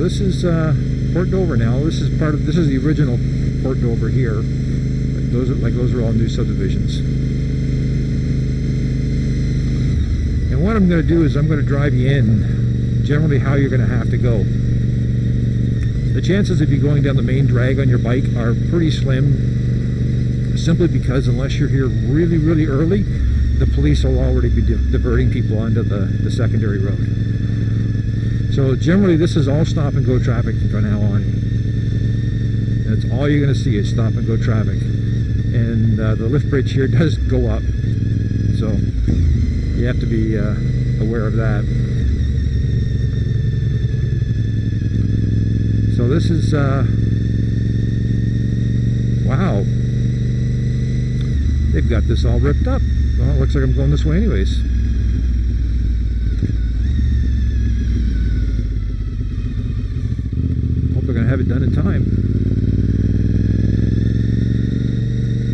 this is Port Dover now. This is the original Port Dover here. Those are all new subdivisions. And what I'm going to do is I'm going to drive you in generally how you're going to have to go. The chances of you going down the main drag on your bike are pretty slim, simply because unless you're here really, really early, the police will already be diverting people onto the secondary road. So generally this is all stop and go traffic from now on. That's all you're going to see is stop and go traffic. And the lift bridge here does go up, so you have to be aware of that. So this is wow, they've got this all ripped up. Well, it looks like I'm going this way anyways. Hope they're gonna have it done in time,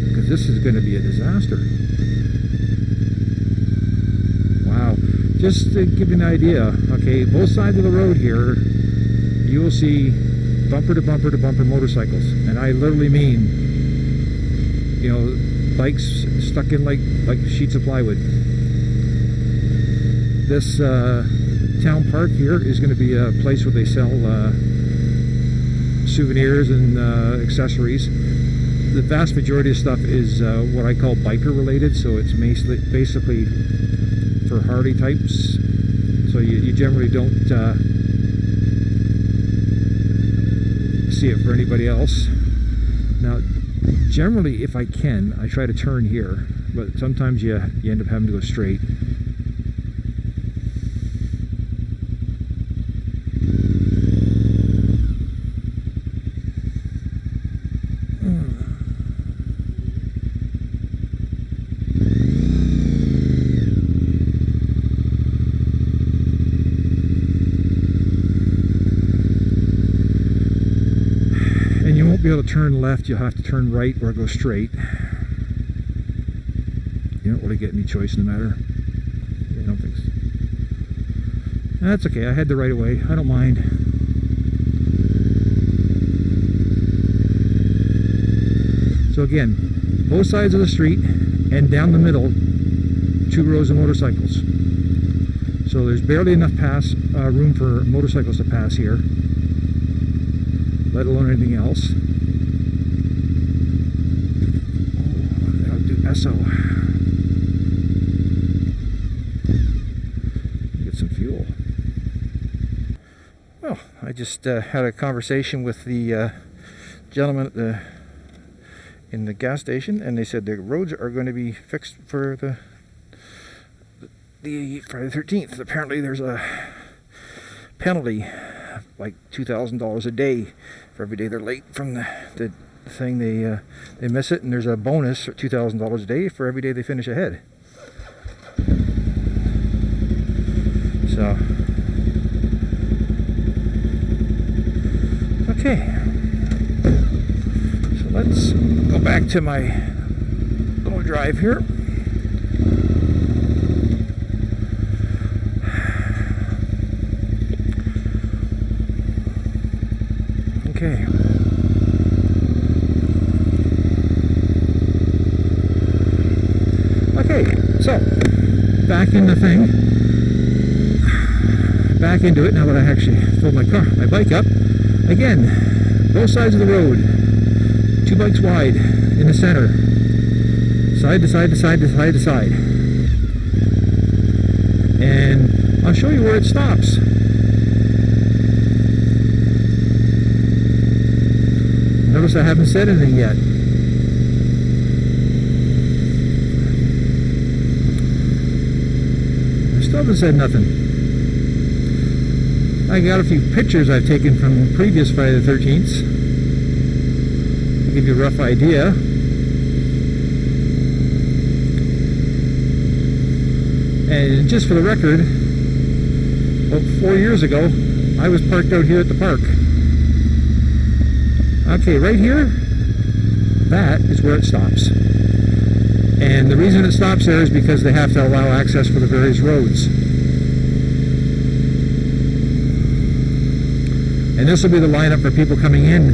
because this is going to be a disaster. Wow. Just to give you an idea, okay, both sides of the road here you will see bumper to bumper to bumper motorcycles, and I literally mean, you know, bikes stuck in like sheets of plywood. This town park here is going to be a place where they sell souvenirs and accessories. The vast majority of stuff is what I call biker related, so it's basically for Harley types. So you generally don't see it for anybody else. Now generally, if I can, I try to turn here, but sometimes you end up having to go straight. Be able to turn left, you'll have to turn right or go straight. You don't really get any choice in the matter. I don't think so. That's okay, I had the right of way, I don't mind. So again, both sides of the street and down the middle, 2 rows of motorcycles. So there's barely enough room for motorcycles to pass here, let alone anything else. So get some fuel. Well, I just had a conversation with the gentleman at in the gas station, and they said the roads are going to be fixed for the Friday the 13th. Apparently there's a penalty, like $2,000 a day for every day they're late from the thing. They miss it, and there's a bonus for $2,000 a day for every day they finish ahead. So okay, so let's go back to my little drive here. Okay. Okay, so back in the thing, back into it now that I actually filled my bike up. Again, both sides of the road, 2 bikes wide in the center, side to side to side to side to side. And I'll show you where it stops. Notice I haven't said anything yet. Still haven't said nothing. I got a few pictures I've taken from previous Friday the 13th to give you a rough idea. And just for the record, about 4 years ago, I was parked out here at the park. Okay, right here, that is where it stops. And the reason it stops there is because they have to allow access for the various roads. And this will be the lineup for people coming in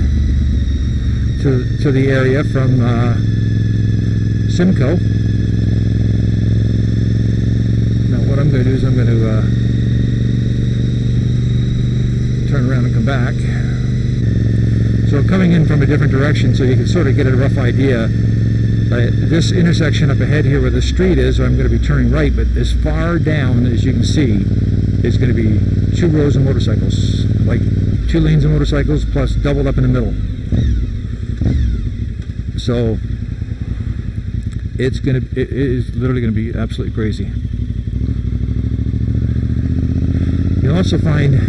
to the area from Simcoe. Now what I'm going to do is I'm going to turn around and come back. So coming in from a different direction so you can sort of get a rough idea. This intersection up ahead here where the street is, I'm going to be turning right, but as far down as you can see is going to be 2 rows of motorcycles, like 2 lanes of motorcycles plus doubled up in the middle. So it is literally going to be absolutely crazy. You'll also find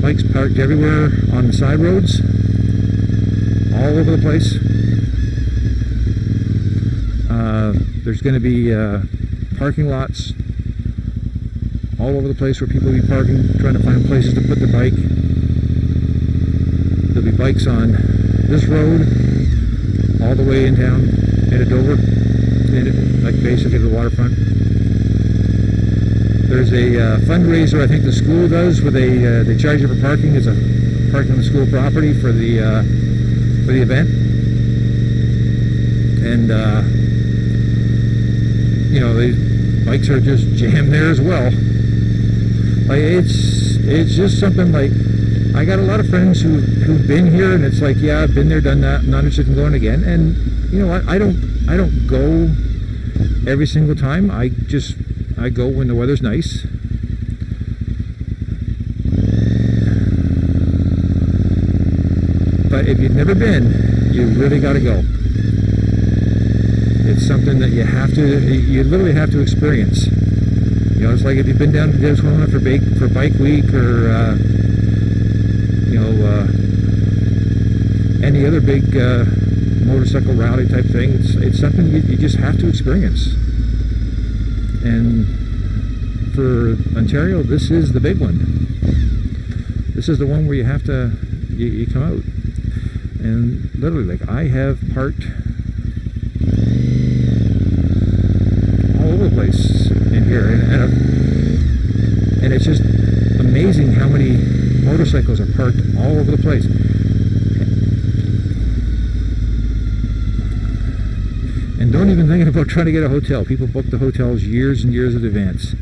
bikes parked everywhere on the side roads, all over the place. There's going to be parking lots all over the place where people will be parking, trying to find places to put their bike. There'll be bikes on this road all the way in town, into Dover, like basically the waterfront. There's a fundraiser I think the school does where they charge you for parking. It's a parking on the school property for the event, and you know, the bikes are just jammed there as well. Like it's just something like, I got a lot of friends who've been here, and it's like, yeah, I've been there, done that, not interested in going again. And you know what? I don't go every single time. I go when the weather's nice. But if you've never been, you really got to go. It's something that you literally have to experience. You know, it's like if you've been down to Daytona for Bike Week or you know, any other big motorcycle rally type thing. It's something you just have to experience. And for Ontario, this is the big one. This is the one where you have to you come out. And literally, like, I have parked all over the place in here, and it's just amazing how many motorcycles are parked all over the place. And don't even think about trying to get a hotel. People book the hotels years and years in advance.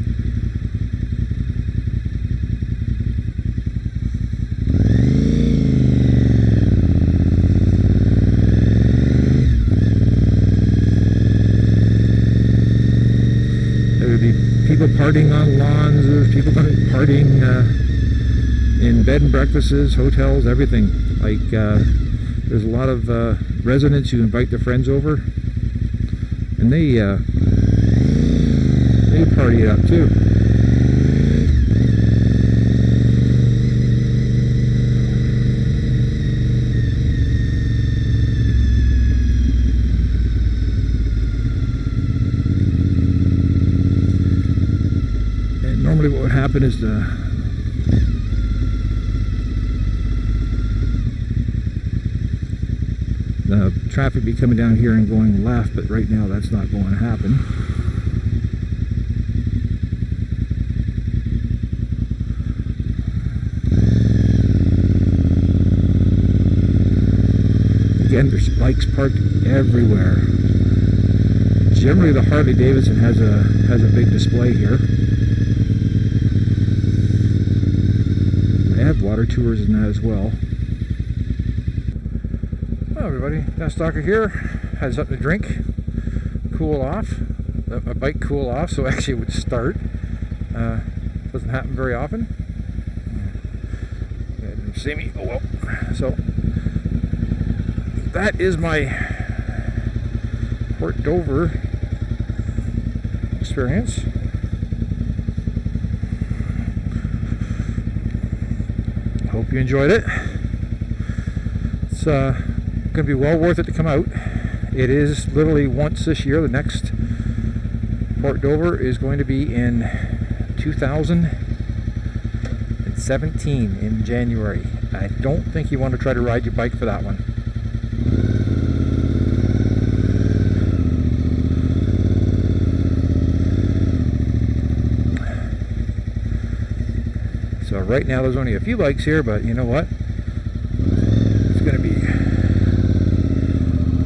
People partying on lawns, there's people partying in bed and breakfasts, hotels, everything. Like there's a lot of residents who invite their friends over, and they party it up too. Normally what would happen is the traffic be coming down here and going left, but right now that's not going to happen. Again, there's bikes parked everywhere. Generally the Harley Davidson has a big display here. They have water tours and that as well. Hello everybody, Stalker here. Had something to drink, cool off. Let my bike cool off so actually it would start. Doesn't happen very often. You didn't see me? Oh well. So that is my Port Dover experience. Hope you enjoyed it. It's going to be well worth it to come out. It is literally once this year. The next Port Dover is going to be in 2017 in January. I don't think you want to try to ride your bike for that one. So right now there's only a few bikes here, but you know what? It's going to be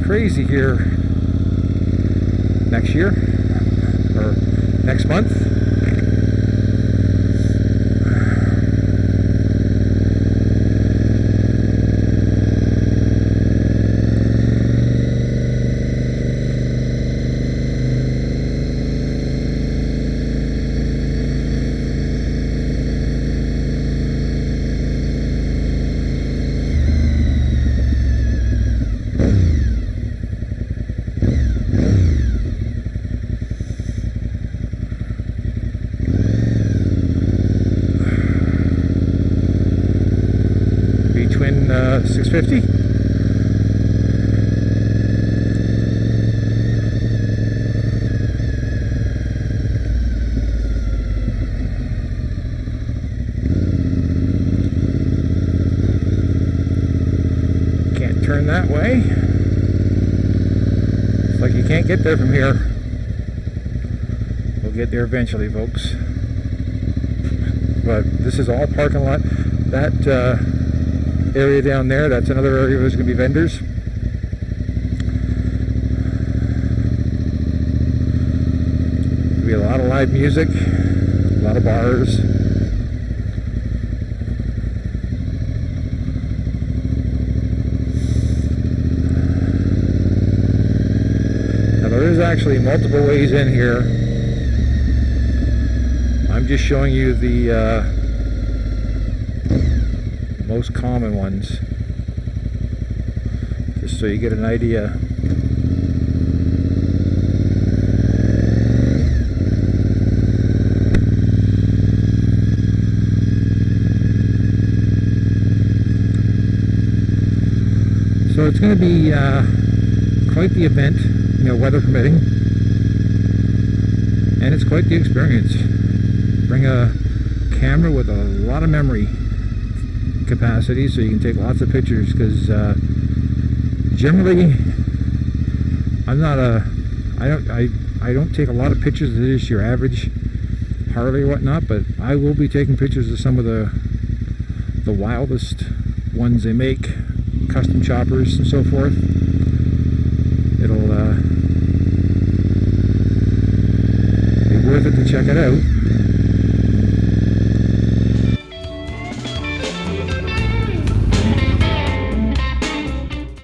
crazy here next year, or next month. Twin 650. Can't turn that way. It's like you can't get there from here. We'll get there eventually, folks. But this is all parking lot. That area down there, that's another area where there's going to be vendors. There'll be a lot of live music, a lot of bars. Now there is actually multiple ways in here. I'm just showing you the most common ones, just so you get an idea. So it's going to be quite the event, you know, weather permitting, and it's quite the experience. Bring a camera with a lot of memory capacity so you can take lots of pictures, because generally I don't take a lot of pictures of just your average Harley or whatnot, but I will be taking pictures of some of the wildest ones they make, custom choppers and so forth. It'll be worth it to check it out.